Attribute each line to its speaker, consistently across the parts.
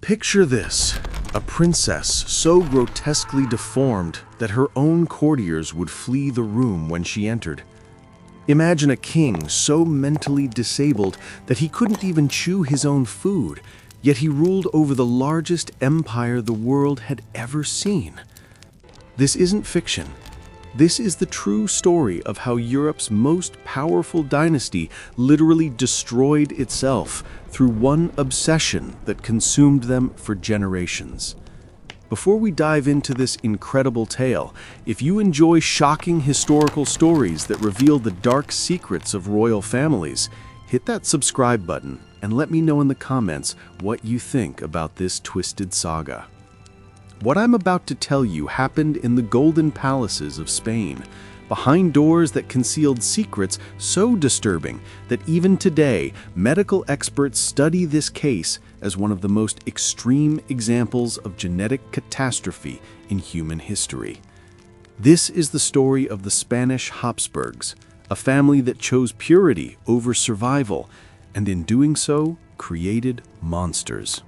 Speaker 1: Picture this, a princess so grotesquely deformed that her own courtiers would flee the room when she entered. Imagine a king so mentally disabled that he couldn't even chew his own food, yet he ruled over the largest empire the world had ever seen. This isn't fiction. This is the true story of how Europe's most powerful dynasty literally destroyed itself through one obsession that consumed them for generations. Before we dive into this incredible tale, if you enjoy shocking historical stories that reveal the dark secrets of royal families, hit that subscribe button and let me know in the comments what you think about this twisted saga. What I'm about to tell you happened in the golden palaces of Spain, behind doors that concealed secrets so disturbing that even today, medical experts study this case as one of the most extreme examples of genetic catastrophe in human history. This is the story of the Spanish Habsburgs, a family that chose purity over survival, and in doing so, created monsters.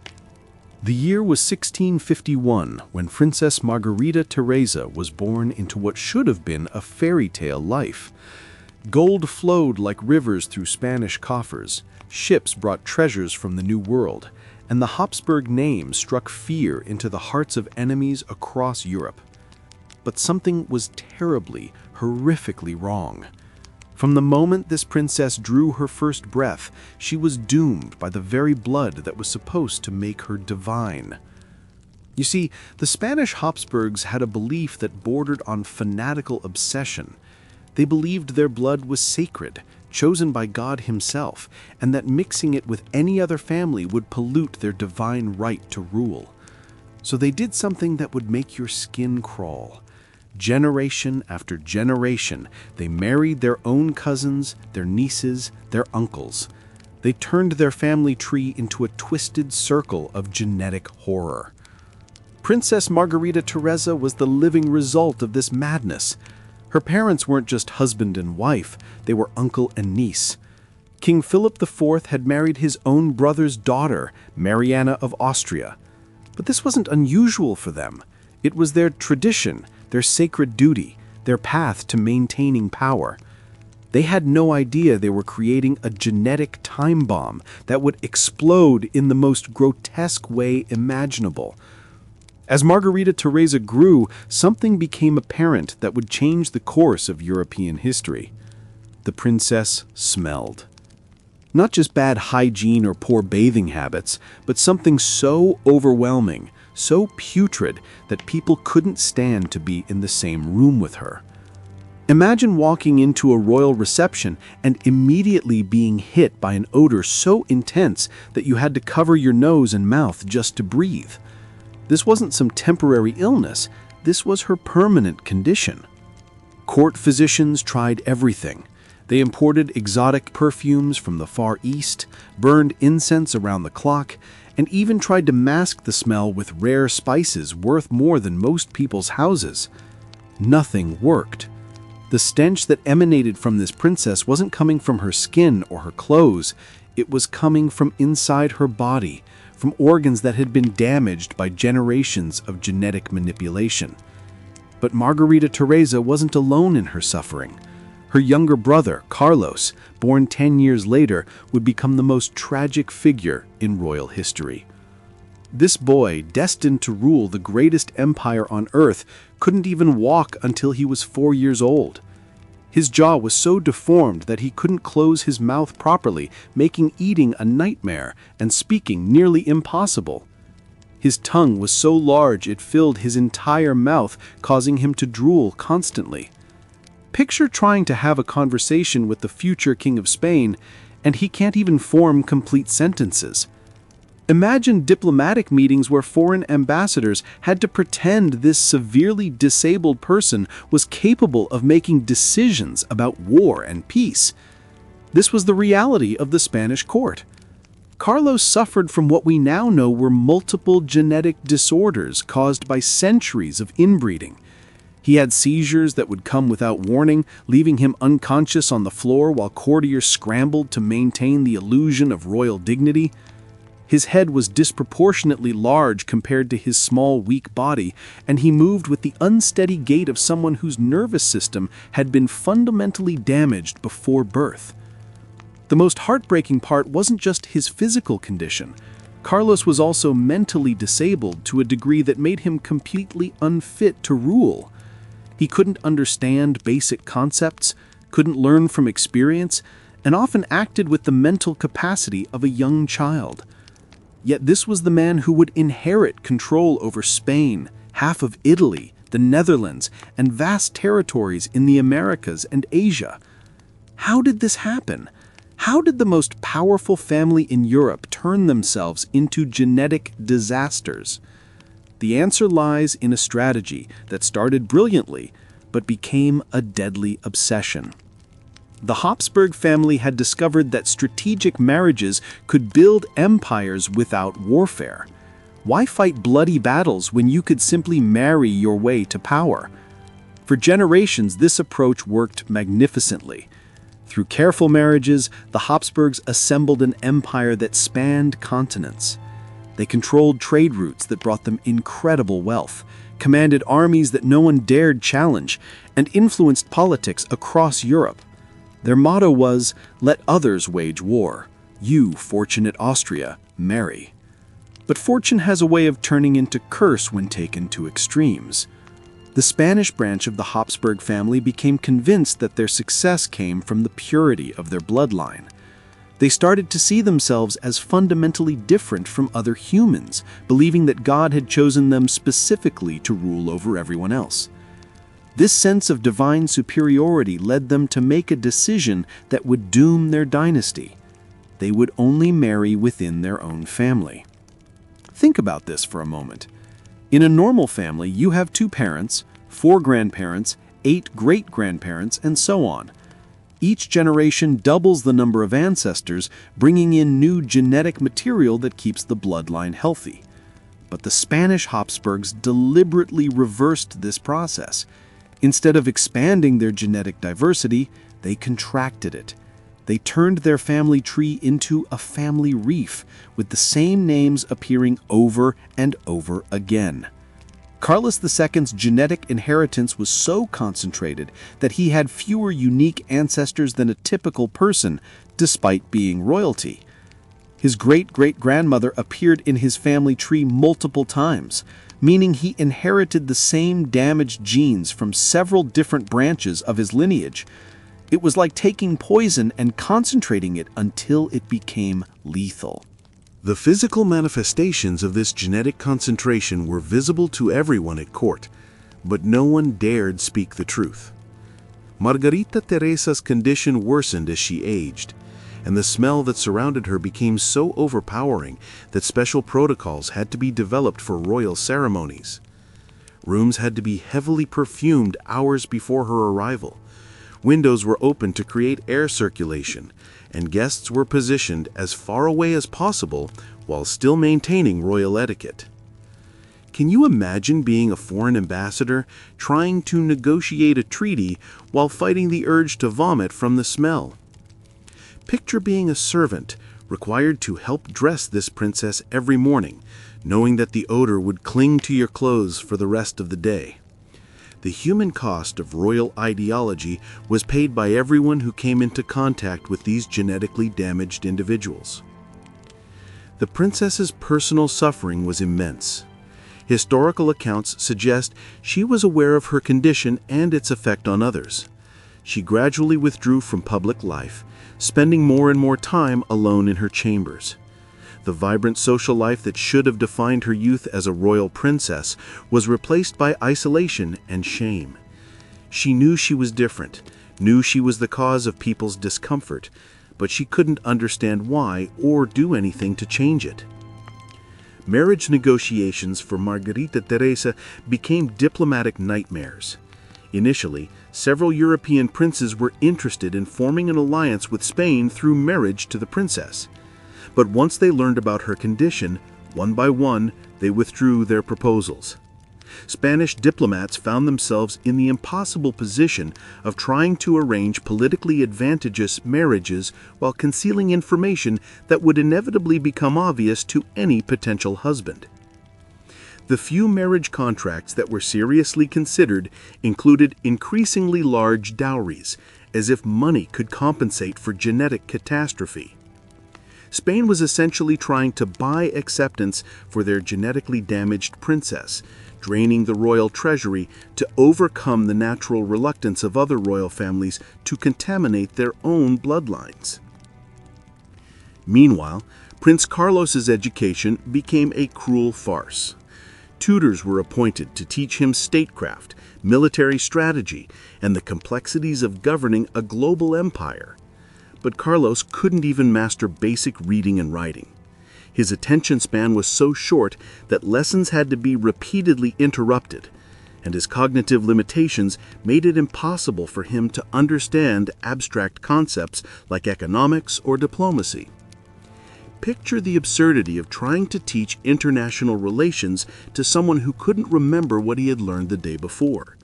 Speaker 1: The year was 1651 when Princess Margarita Teresa was born into what should have been a fairy tale life. Gold flowed like rivers through Spanish coffers, ships brought treasures from the New World, and the Habsburg name struck fear into the hearts of enemies across Europe. But something was terribly, horrifically wrong. From the moment this princess drew her first breath, she was doomed by the very blood that was supposed to make her divine. You see, the Spanish Habsburgs had a belief that bordered on fanatical obsession. They believed their blood was sacred, chosen by God himself, and that mixing it with any other family would pollute their divine right to rule. So they did something that would make your skin crawl. Generation after generation, they married their own cousins, their nieces, their uncles. They turned their family tree into a twisted circle of genetic horror. Princess Margarita Teresa was the living result of this madness. Her parents weren't just husband and wife, they were uncle and niece. King Philip IV had married his own brother's daughter, Mariana of Austria. But this wasn't unusual for them. It was their tradition, their sacred duty, their path to maintaining power. They had no idea they were creating a genetic time bomb that would explode in the most grotesque way imaginable. As Margarita Teresa grew, something became apparent that would change the course of European history. The princess smelled. Not just bad hygiene or poor bathing habits, but something so overwhelming, so putrid that people couldn't stand to be in the same room with her. Imagine walking into a royal reception and immediately being hit by an odor so intense that you had to cover your nose and mouth just to breathe. This wasn't some temporary illness, this was her permanent condition. Court physicians tried everything. They imported exotic perfumes from the Far East, burned incense around the clock, and even tried to mask the smell with rare spices worth more than most people's houses. Nothing worked. The stench that emanated from this princess wasn't coming from her skin or her clothes. It was coming from inside her body, from organs that had been damaged by generations of genetic manipulation. But Margarita Teresa wasn't alone in her suffering. Her younger brother, Carlos, born 10 years later, would become the most tragic figure in royal history. This boy, destined to rule the greatest empire on earth, couldn't even walk until he was 4 years old. His jaw was so deformed that he couldn't close his mouth properly, making eating a nightmare and speaking nearly impossible. His tongue was so large it filled his entire mouth, causing him to drool constantly. Picture trying to have a conversation with the future King of Spain, and he can't even form complete sentences. Imagine diplomatic meetings where foreign ambassadors had to pretend this severely disabled person was capable of making decisions about war and peace. This was the reality of the Spanish court. Carlos suffered from what we now know were multiple genetic disorders caused by centuries of inbreeding. He had seizures that would come without warning, leaving him unconscious on the floor while courtiers scrambled to maintain the illusion of royal dignity.
Speaker 2: His head was disproportionately large compared to his small, weak body, and he moved with the unsteady gait of someone whose nervous system had been fundamentally damaged before birth. The most heartbreaking part wasn't just his physical condition. Carlos was also mentally disabled to a degree that made him completely unfit to rule. He couldn't understand basic concepts, couldn't learn from experience, and often acted with the mental capacity of a young child. Yet this was the man who would inherit control over Spain, half of Italy, the Netherlands, and vast territories in the Americas and Asia. How did this happen? How did the most powerful family in Europe turn themselves into genetic disasters? The answer lies in a strategy that started brilliantly, but became a deadly obsession. The Habsburg family had discovered that strategic marriages could build empires without warfare. Why fight bloody battles when you could simply marry your way to power? For generations, this approach worked magnificently. Through careful marriages, the Habsburgs assembled an empire that spanned continents. They controlled trade routes that brought them incredible wealth, commanded armies that no one dared challenge, and influenced politics across Europe. Their motto was, "Let others wage war. You, fortunate Austria, marry." But fortune has a way of turning into curse when taken to extremes. The Spanish branch of the Habsburg family became convinced that their success came from the purity of their bloodline. They started to see themselves as fundamentally different from other humans, believing that God had chosen them specifically to rule over everyone else. This sense of divine superiority led them to make a decision that would doom their dynasty. They would only marry within their own family. Think about this for a moment. In a normal family, you have 2 parents, 4 grandparents, 8 great-grandparents, and so on. Each generation doubles the number of ancestors, bringing in new genetic material that keeps the bloodline healthy. But the Spanish Habsburgs deliberately reversed this process. Instead of expanding their genetic diversity, they contracted it. They turned their family tree into a family reef, with the same names appearing over and over again. Carlos II's genetic inheritance was so concentrated that he had fewer unique ancestors than a typical person, despite being royalty. His great-great-grandmother appeared in his family tree multiple times, meaning he inherited the same damaged genes from several different branches of his lineage. It was like taking poison and concentrating it until it became lethal.
Speaker 1: The physical manifestations of this genetic concentration were visible to everyone at court, but no one dared speak the truth. Margarita Teresa's condition worsened as she aged, and the smell that surrounded her became so overpowering that special protocols had to be developed for royal ceremonies. Rooms had to be heavily perfumed hours before her arrival. Windows were opened to create air circulation, and guests were positioned as far away as possible while still maintaining royal etiquette. Can you imagine being a foreign ambassador trying to negotiate a treaty while fighting the urge to vomit from the smell? Picture being a servant required to help dress this princess every morning, knowing that the odor would cling to your clothes for the rest of the day. The human cost of royal ideology was paid by everyone who came into contact with these genetically damaged individuals. The princess's personal suffering was immense. Historical accounts suggest she was aware of her condition and its effect on others. She gradually withdrew from public life, spending more and more time alone in her chambers. The vibrant social life that should have defined her youth as a royal princess was replaced by isolation and shame. She knew she was different, knew she was the cause of people's discomfort, but she couldn't understand why or do anything to change it. Marriage negotiations for Margarita Teresa became diplomatic nightmares. Initially, several European princes were interested in forming an alliance with Spain through marriage to the princess. But once they learned about her condition, one by one, they withdrew their proposals.
Speaker 2: Spanish diplomats found themselves in the impossible position of trying to arrange politically advantageous marriages while concealing information that would inevitably become obvious to any potential husband. The few marriage contracts that were seriously considered included increasingly large dowries, as if money could compensate for genetic catastrophe. Spain was essentially trying to buy acceptance for their genetically damaged princess, draining the royal treasury to overcome the natural reluctance of other royal families to contaminate their own bloodlines. Meanwhile, Prince Carlos's education became a cruel farce. Tutors were appointed to teach him statecraft, military strategy, and the complexities of governing a global empire. But Carlos couldn't even master basic reading and writing. His attention span was so short that lessons had to be repeatedly interrupted, and his cognitive limitations made it impossible for him to understand abstract concepts like economics or diplomacy. Picture the absurdity of trying to teach international relations to someone who couldn't remember what he had learned the day before.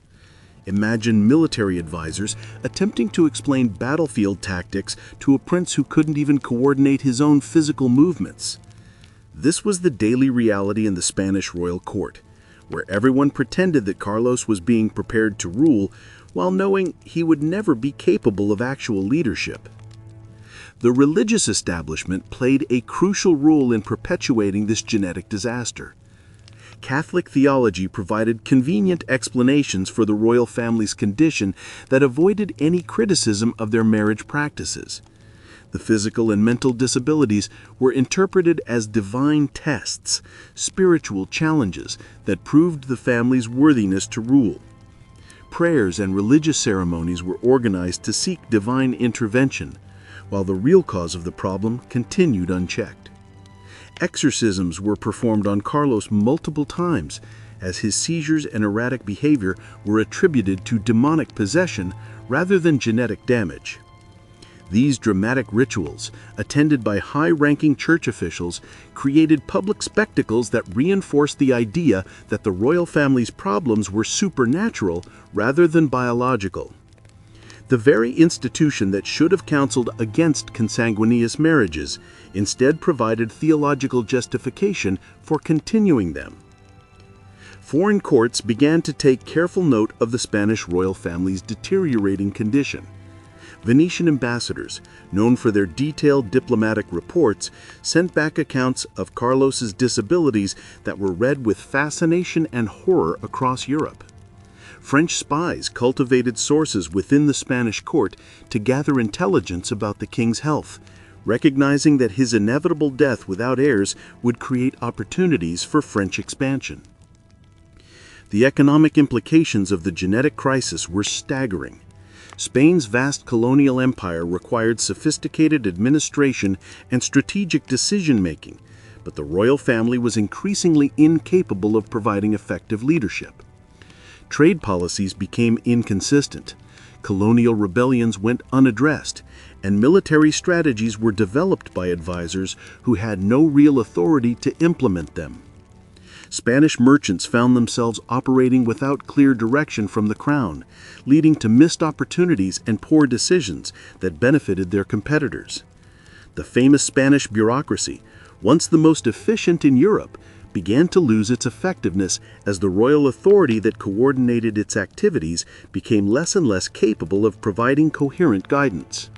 Speaker 2: Imagine military advisors attempting to explain battlefield tactics to a prince who couldn't even coordinate his own physical movements. This was the daily reality in the Spanish royal court, where everyone pretended that Carlos was being prepared to rule while knowing he would never be capable of actual leadership. The religious establishment played a crucial role in perpetuating this genetic disaster. Catholic theology provided convenient explanations for the royal family's condition that avoided any criticism of their marriage practices. The physical and mental disabilities were interpreted as divine tests, spiritual challenges that proved the family's worthiness to rule. Prayers and religious ceremonies were organized to seek divine intervention, while the real cause of the problem continued unchecked. Exorcisms were performed on Carlos multiple times, as his seizures and erratic behavior were attributed to demonic possession rather than genetic damage. These dramatic rituals, attended by high-ranking church officials, created public spectacles that reinforced the idea that the royal family's problems were supernatural rather than biological. The very institution that should have counseled against consanguineous marriages instead provided theological justification for continuing them. Foreign courts began to take careful note of the Spanish royal family's deteriorating condition. Venetian ambassadors, known for their detailed diplomatic reports, sent back accounts of Carlos's disabilities that were read with fascination and horror across Europe. French spies cultivated sources within the Spanish court to gather intelligence about the king's health, recognizing that his inevitable death without heirs would create opportunities for French expansion. The economic implications of the genetic crisis were staggering. Spain's vast colonial empire required sophisticated administration and strategic decision-making, but the royal family was increasingly incapable of providing effective leadership. Trade policies became inconsistent, colonial rebellions went unaddressed, and military strategies were developed by advisors who had no real authority to implement them. Spanish merchants found themselves operating without clear direction from the crown, leading to missed opportunities and poor decisions that benefited their competitors. The famous Spanish bureaucracy, once the most efficient in Europe, began to lose its effectiveness as the royal authority that coordinated its activities became less and less capable of providing coherent guidance.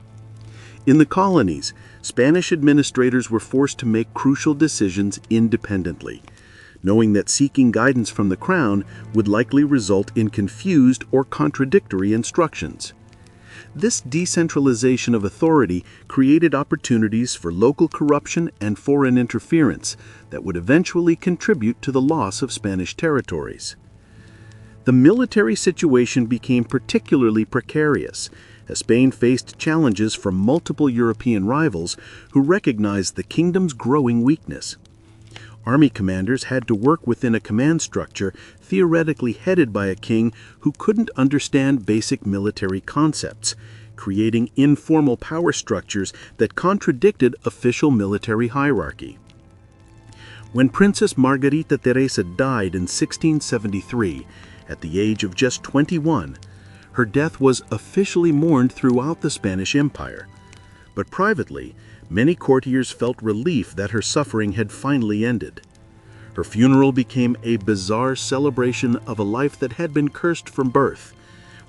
Speaker 2: In the colonies, Spanish administrators were forced to make crucial decisions independently, knowing that seeking guidance from the crown would likely result in confused or contradictory instructions. This decentralization of authority created opportunities for local corruption and foreign interference that would eventually contribute to the loss of Spanish territories. The military situation became particularly precarious, as Spain faced challenges from multiple European rivals who recognized the kingdom's growing weakness. Army commanders had to work within a command structure theoretically headed by a king who couldn't understand basic military concepts, creating informal power structures that contradicted official military hierarchy.
Speaker 3: When Princess Margarita Teresa died in 1673, at the age of just 21, her death was officially mourned throughout the Spanish Empire. But privately, many courtiers felt relief that her suffering had finally ended. Her funeral became a bizarre celebration of a life that had been cursed from birth,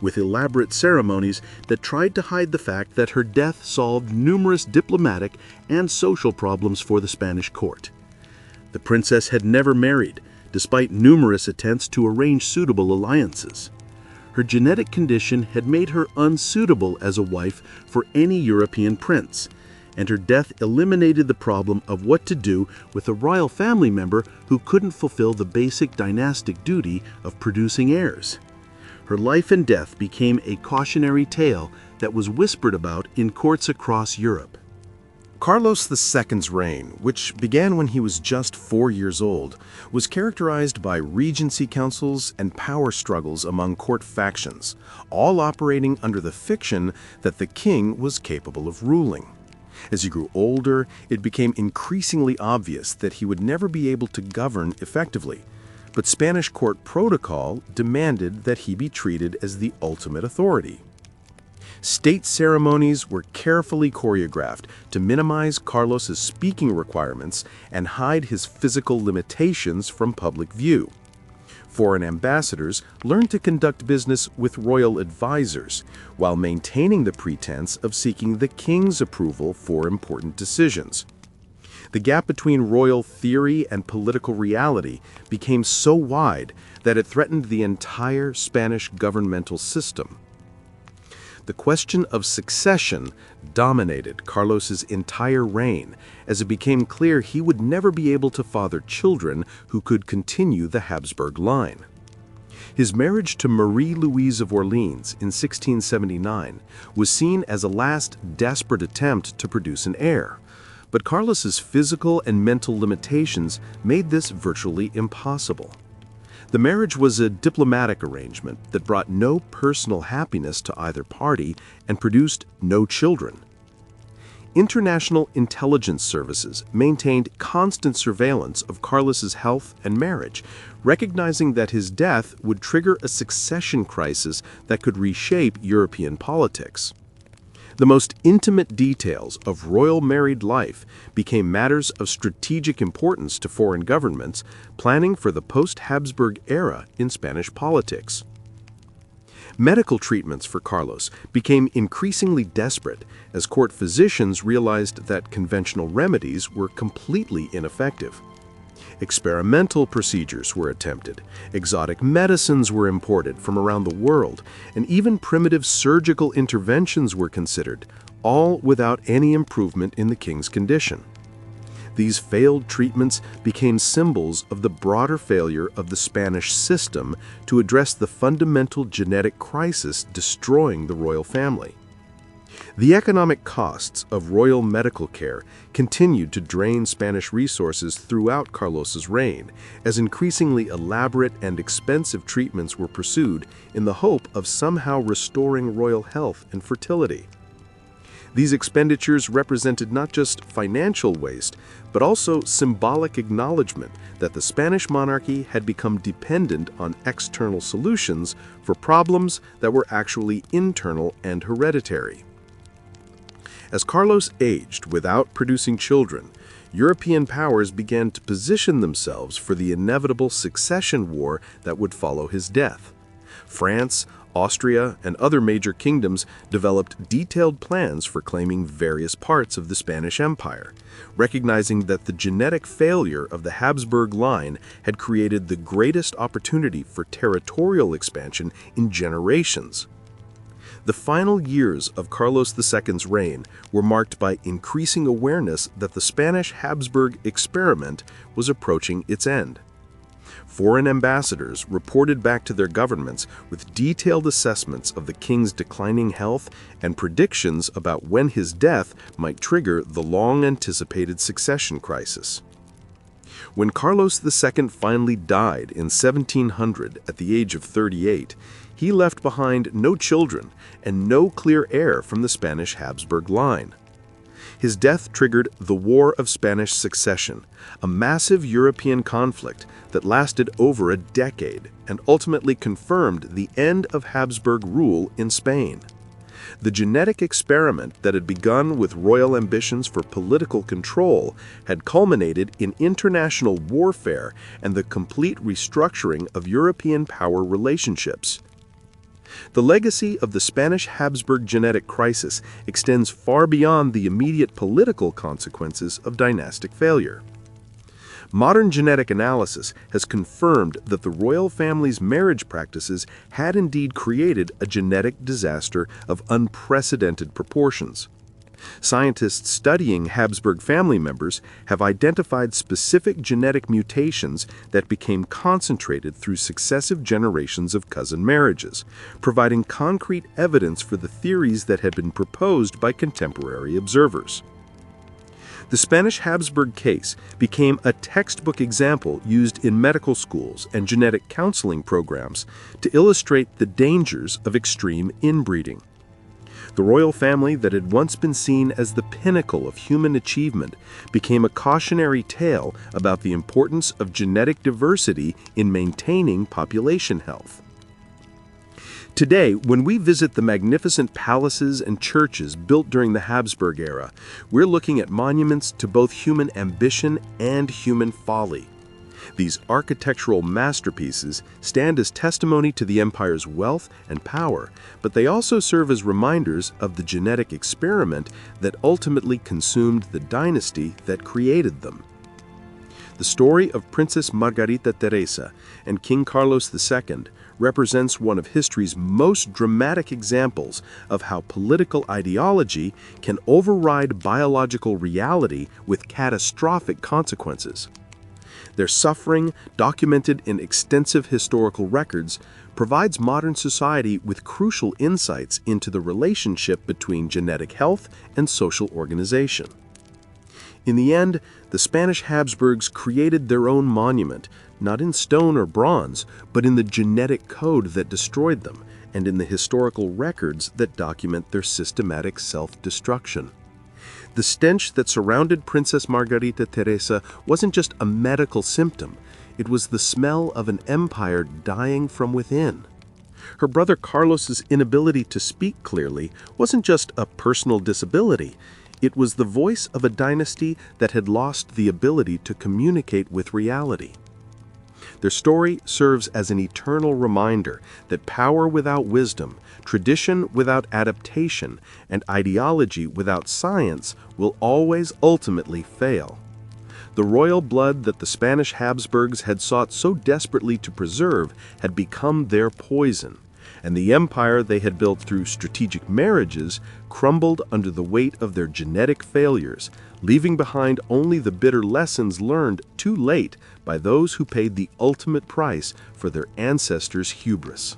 Speaker 3: with elaborate ceremonies that tried to hide the fact that her death solved numerous diplomatic and social problems for the Spanish court. The princess had never married, despite numerous attempts to arrange suitable alliances. Her genetic condition had made her unsuitable as a wife for any European prince, and her death eliminated the problem of what to do with a royal family member who couldn't fulfill the basic dynastic duty of producing heirs. Her life and death became a cautionary tale that was whispered about in courts across Europe.
Speaker 1: Carlos II's reign, which began when he was just 4 years old, was characterized by regency councils and power struggles among court factions, all operating under the fiction that the king was capable of ruling. As he grew older, it became increasingly obvious that he would never be able to govern effectively, but Spanish court protocol demanded that he be treated as the ultimate authority. State ceremonies were carefully choreographed to minimize Carlos's speaking requirements and hide his physical limitations from public view. Foreign ambassadors learned to conduct business with royal advisors, while maintaining the pretense of seeking the king's approval for important decisions. The gap between royal theory and political reality became so wide that it threatened the entire Spanish governmental system. The question of succession dominated Carlos's entire reign, as it became clear he would never be able to father children who could continue the Habsburg line. His marriage to Marie Louise of Orleans in 1679 was seen as a last desperate attempt to produce an heir, but Carlos's physical and mental limitations made this virtually impossible. The marriage was a diplomatic arrangement that brought no personal happiness to either party and produced no children. International intelligence services maintained constant surveillance of Carlos's health and marriage, recognizing that his death would trigger a succession crisis that could reshape European politics. The most intimate details of royal married life became matters of strategic importance to foreign governments planning for the post-Habsburg era in Spanish politics. Medical treatments for Carlos became increasingly desperate as court physicians realized that conventional remedies were completely ineffective. Experimental procedures were attempted, exotic medicines were imported from around the world, and even primitive surgical interventions were considered, all without any improvement in the king's condition. These failed treatments became symbols of the broader failure of the Spanish system to address the fundamental genetic crisis destroying the royal family. The economic costs of royal medical care continued to drain Spanish resources throughout Carlos's reign, as increasingly elaborate and expensive treatments were pursued in the hope of somehow restoring royal health and fertility. These expenditures represented not just financial waste, but also symbolic acknowledgement that the Spanish monarchy had become dependent on external solutions for problems that were actually internal and hereditary. As Carlos aged without producing children, European powers began to position themselves for the inevitable succession war that would follow his death. France, Austria, and other major kingdoms developed detailed plans for claiming various parts of the Spanish Empire, recognizing that the genetic failure of the Habsburg line had created the greatest opportunity for territorial expansion in generations. The final years of Carlos II's reign were marked by increasing awareness that the Spanish Habsburg experiment was approaching its end. Foreign ambassadors reported back to their governments with detailed assessments of the king's declining health and predictions about when his death might trigger the long-anticipated succession crisis. When Carlos II finally died in 1700 at the age of 38, he left behind no children and no clear heir from the Spanish Habsburg line. His death triggered the War of Spanish Succession, a massive European conflict that lasted over a decade and ultimately confirmed the end of Habsburg rule in Spain. The genetic experiment that had begun with royal ambitions for political control had culminated in international warfare and the complete restructuring of European power relationships. The legacy of the Spanish Habsburg genetic crisis extends far beyond the immediate political consequences of dynastic failure. Modern genetic analysis has confirmed that the royal family's marriage practices had indeed created a genetic disaster of unprecedented proportions. Scientists studying Habsburg family members have identified specific genetic mutations that became concentrated through successive generations of cousin marriages, providing concrete evidence for the theories that had been proposed by contemporary observers. The Spanish Habsburg case became a textbook example used in medical schools and genetic counseling programs to illustrate the dangers of extreme inbreeding. The royal family that had once been seen as the pinnacle of human achievement became a cautionary tale about the importance of genetic diversity in maintaining population health. Today, when we visit the magnificent palaces and churches built during the Habsburg era, we're looking at monuments to both human ambition and human folly. These architectural masterpieces stand as testimony to the empire's wealth and power, but they also serve as reminders of the genetic experiment that ultimately consumed the dynasty that created them. The story of Princess Margarita Teresa and King Carlos II represents one of history's most dramatic examples of how political ideology can override biological reality with catastrophic consequences. Their suffering, documented in extensive historical records, provides modern society with crucial insights into the relationship between genetic health and social organization. In the end, the Spanish Habsburgs created their own monument, not in stone or bronze, but in the genetic code that destroyed them, and in the historical records that document their systematic self-destruction. The stench that surrounded Princess Margarita Teresa wasn't just a medical symptom, it was the smell of an empire dying from within. Her brother Carlos's inability to speak clearly wasn't just a personal disability, it was the voice of a dynasty that had lost the ability to communicate with reality. Their story serves as an eternal reminder that power without wisdom, tradition without adaptation, and ideology without science will always ultimately fail. The royal blood that the Spanish Habsburgs had sought so desperately to preserve had become their poison, and the empire they had built through strategic marriages crumbled under the weight of their genetic failures, leaving behind only the bitter lessons learned too late by those who paid the ultimate price for their ancestors' hubris.